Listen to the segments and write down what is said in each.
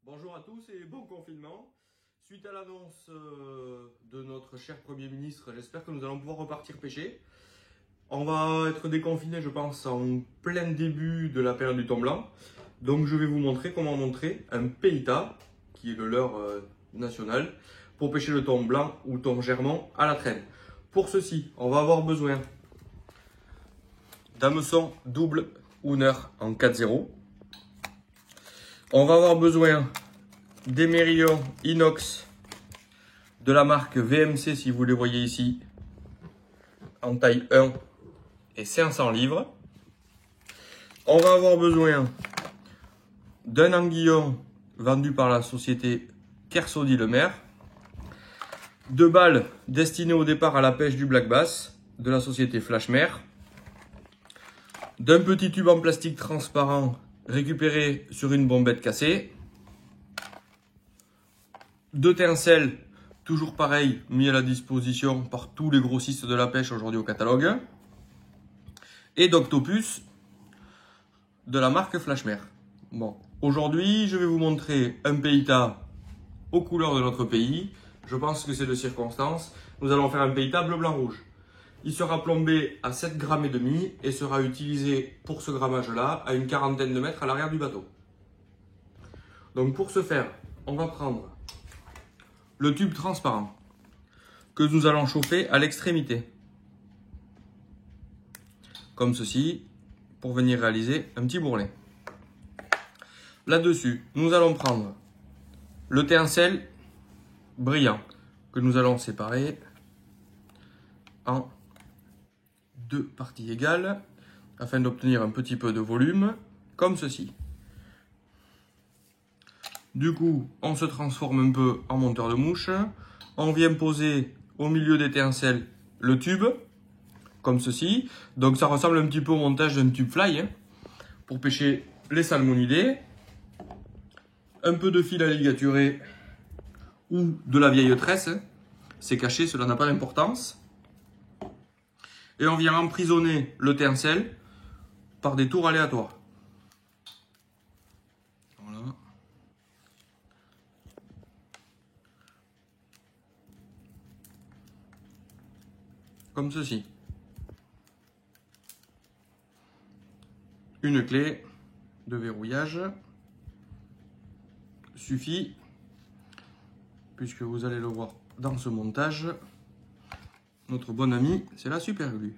Bonjour à tous et bon confinement. Suite à l'annonce de notre cher Premier ministre, j'espère que nous allons pouvoir repartir pêcher. On va être déconfiné, je pense, en plein début de la période du thon blanc. Donc je vais vous montrer comment montrer un peïta, qui est le leurre national, pour pêcher le thon blanc ou thon germont à la traîne. Pour ceci, on va avoir besoin d'hameçon double Hooner en 4-0. On va avoir besoin d'émerillons inox de la marque VMC, si vous les voyez ici, en taille 1 et 500 livres. On va avoir besoin d'un anguillon vendu par la société Kersaudy-Lemaire, de balles destinées au départ à la pêche du black bass de la société Flashmer, d'un petit tube en plastique transparent récupéré sur une bombette cassée, de tinsel, toujours pareil, mis à la disposition par tous les grossistes de la pêche aujourd'hui au catalogue, et d'octopus de la marque Flashmer. Bon, aujourd'hui, je vais vous montrer un peïta aux couleurs de notre pays. Je pense que c'est de circonstance. Nous allons faire un peïta bleu, blanc, rouge. Il sera plombé à 7,5 grammes et sera utilisé pour ce grammage-là à une quarantaine de mètres à l'arrière du bateau. Donc pour ce faire, on va prendre le tube transparent que nous allons chauffer à l'extrémité, comme ceci, pour venir réaliser un petit bourrelet. Là-dessus, nous allons prendre le tinsel brillant que nous allons séparer en deux parties égales afin d'obtenir un petit peu de volume, comme ceci. Du coup, on se transforme un peu en monteur de mouche. On vient poser au milieu des tinsels le tube, comme ceci. Donc ça ressemble un petit peu au montage d'un tube fly, hein, pour pêcher les salmonidés. Un peu de fil à ligaturer ou de la vieille tresse. C'est caché, cela n'a pas d'importance. Et on vient emprisonner le tinsel par des tours aléatoires. Voilà. Comme ceci. Une clé de verrouillage suffit, puisque vous allez le voir dans ce montage. Notre bon ami, c'est la super glue.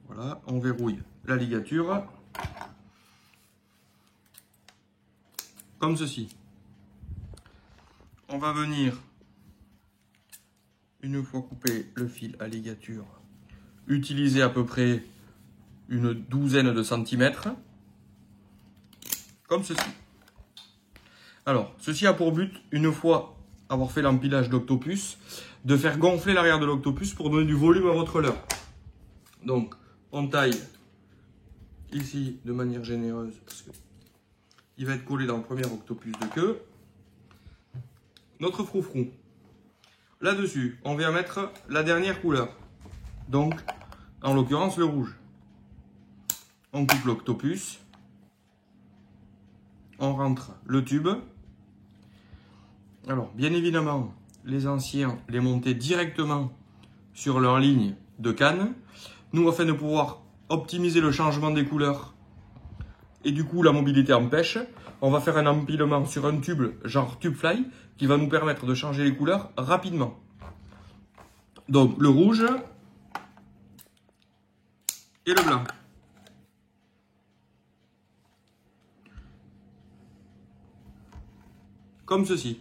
Voilà, on verrouille la ligature comme ceci. On va venir, une fois coupé le fil à ligature, utiliser à peu près une douzaine de centimètres, comme ceci. Alors, ceci a pour but, une fois avoir fait l'empilage d'octopus, de faire gonfler l'arrière de l'octopus pour donner du volume à votre leurre. Donc, on taille ici de manière généreuse parce que il va être collé dans le premier octopus de queue. Notre froufrou. Là-dessus, on vient mettre la dernière couleur. Donc, en l'occurrence, le rouge. On coupe l'octopus. On rentre le tube. Alors, bien évidemment, les anciens les montaient directement sur leur ligne de canne. Nous, afin de pouvoir optimiser le changement des couleurs et du coup la mobilité en pêche, on va faire un empilement sur un tube genre tube fly qui va nous permettre de changer les couleurs rapidement. Donc le rouge et le blanc. Comme ceci.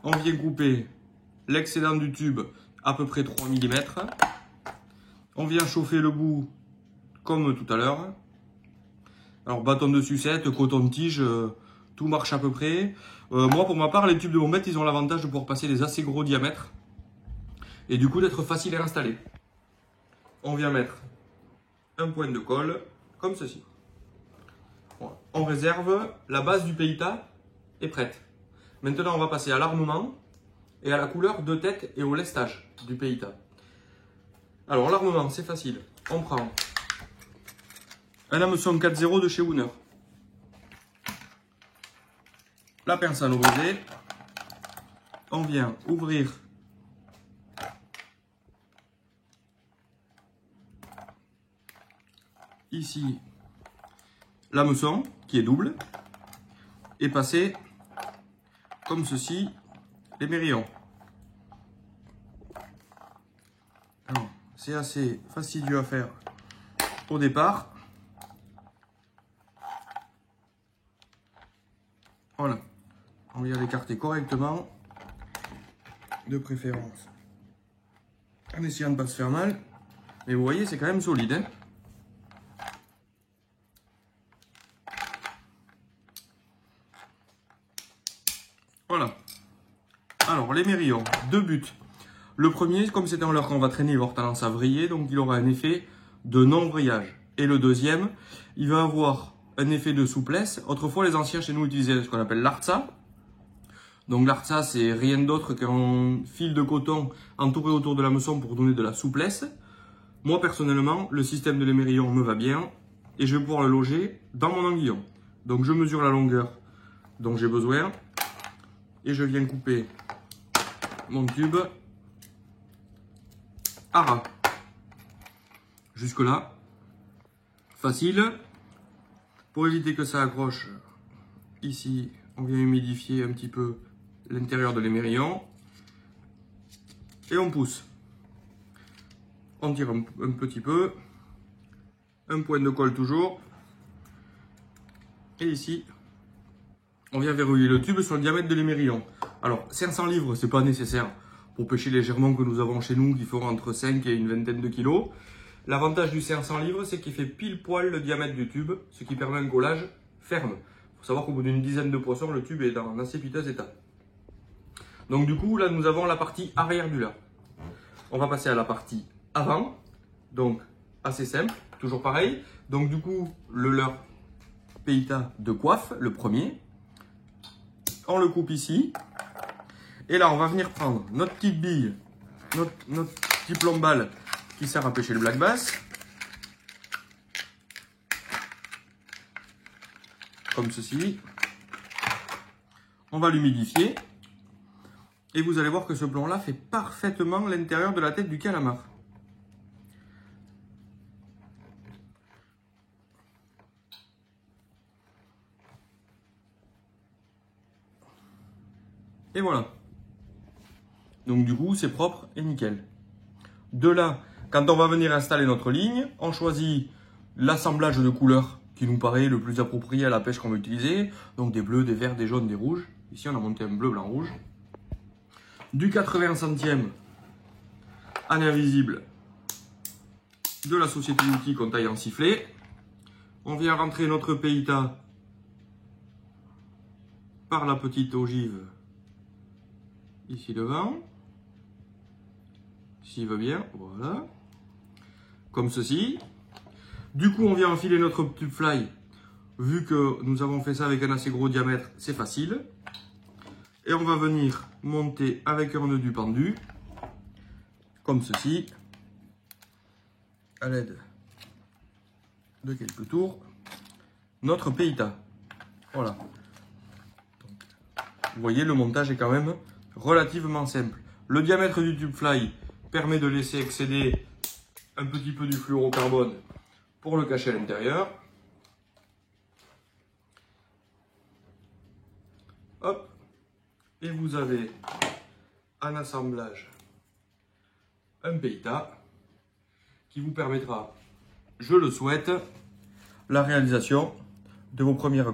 On vient couper l'excédent du tube à peu près 3 mm. On vient chauffer le bout comme tout à l'heure. Alors bâton de sucette, coton-tige, tout marche à peu près. Moi pour ma part, les tubes de bombette, ils ont l'avantage de pouvoir passer des assez gros diamètres. Et du coup d'être facile à installer. On vient mettre un point de colle, comme ceci. Voilà. On réserve, la base du peïta est prête. Maintenant on va passer à l'armement et à la couleur de tête et au lestage du peïta. Alors l'armement, c'est facile. On prend un hameçon 4-0 de chez Hooner. la pince à nos brisés. On vient ouvrir ici l'hameçon qui est double et passer comme ceci les mérillons. C'est assez fastidieux à faire au départ. Voilà, on vient l'écarter correctement, de préférence en essayant de ne pas se faire mal. Mais vous voyez, c'est quand même solide, hein. Voilà. Alors, les mérillons, deux buts. Le premier, comme c'est en l'heure qu'on va traîner, il va avoir tendance à vriller, donc il aura un effet de non-vrillage. Et le deuxième, il va avoir un effet de souplesse. Autrefois, les anciens chez nous utilisaient ce qu'on appelle l'artsa. Donc l'artsa, c'est rien d'autre qu'un fil de coton entouré autour de l'hameçon pour donner de la souplesse. Moi, personnellement, le système de l'émerillon me va bien et je vais pouvoir le loger dans mon aiguillon. Donc je mesure la longueur dont j'ai besoin et je viens couper mon tube à ras. Jusque là, facile. Pour éviter que ça accroche, ici, on vient humidifier un petit peu l'intérieur de l'émerillon et on pousse. On tire un petit peu, un point de colle toujours, et ici, on vient verrouiller le tube sur le diamètre de l'émerillon. Alors, 500 livres, c'est pas nécessaire pour pêcher les germons que nous avons chez nous, qui font entre 5 et une vingtaine de kilos. L'avantage du 500 livres, c'est qu'il fait pile poil le diamètre du tube, ce qui permet un collage ferme. Il faut savoir qu'au bout d'une dizaine de poissons, le tube est dans un assez piteux état. Donc du coup, là, nous avons la partie arrière du leurre. On va passer à la partie avant. Donc, assez simple, toujours pareil. Donc du coup, le leurre Peita de coiffe, le premier. On le coupe ici. Et là, on va venir prendre notre petite bille, notre petit plombal qui sert à pêcher le black bass. Comme ceci. On va l'humidifier. Et vous allez voir que ce plomb-là fait parfaitement l'intérieur de la tête du calamar. Et voilà. Donc du coup, c'est propre et nickel. De là, quand on va venir installer notre ligne, on choisit l'assemblage de couleurs qui nous paraît le plus approprié à la pêche qu'on va utiliser. Donc des bleus, des verts, des jaunes, des rouges. Ici, on a monté un bleu, blanc, rouge. Du 80 centièmes en invisible de la société d'outils qu'on taille en sifflet. On vient rentrer notre Peita par la petite ogive ici devant. S'il veut bien, voilà. Comme ceci. Du coup, on vient enfiler notre tube fly. Vu que nous avons fait ça avec un assez gros diamètre, c'est facile. Et on va venir monter avec un nœud du pendu, comme ceci, à l'aide de quelques tours, notre Peita. Voilà. Donc, vous voyez, le montage est quand même relativement simple. Le diamètre du tube fly permet de laisser excéder un petit peu du fluorocarbone pour le cacher à l'intérieur. Hop. Et vous avez un assemblage, un Peita, qui vous permettra, je le souhaite, la réalisation de vos premières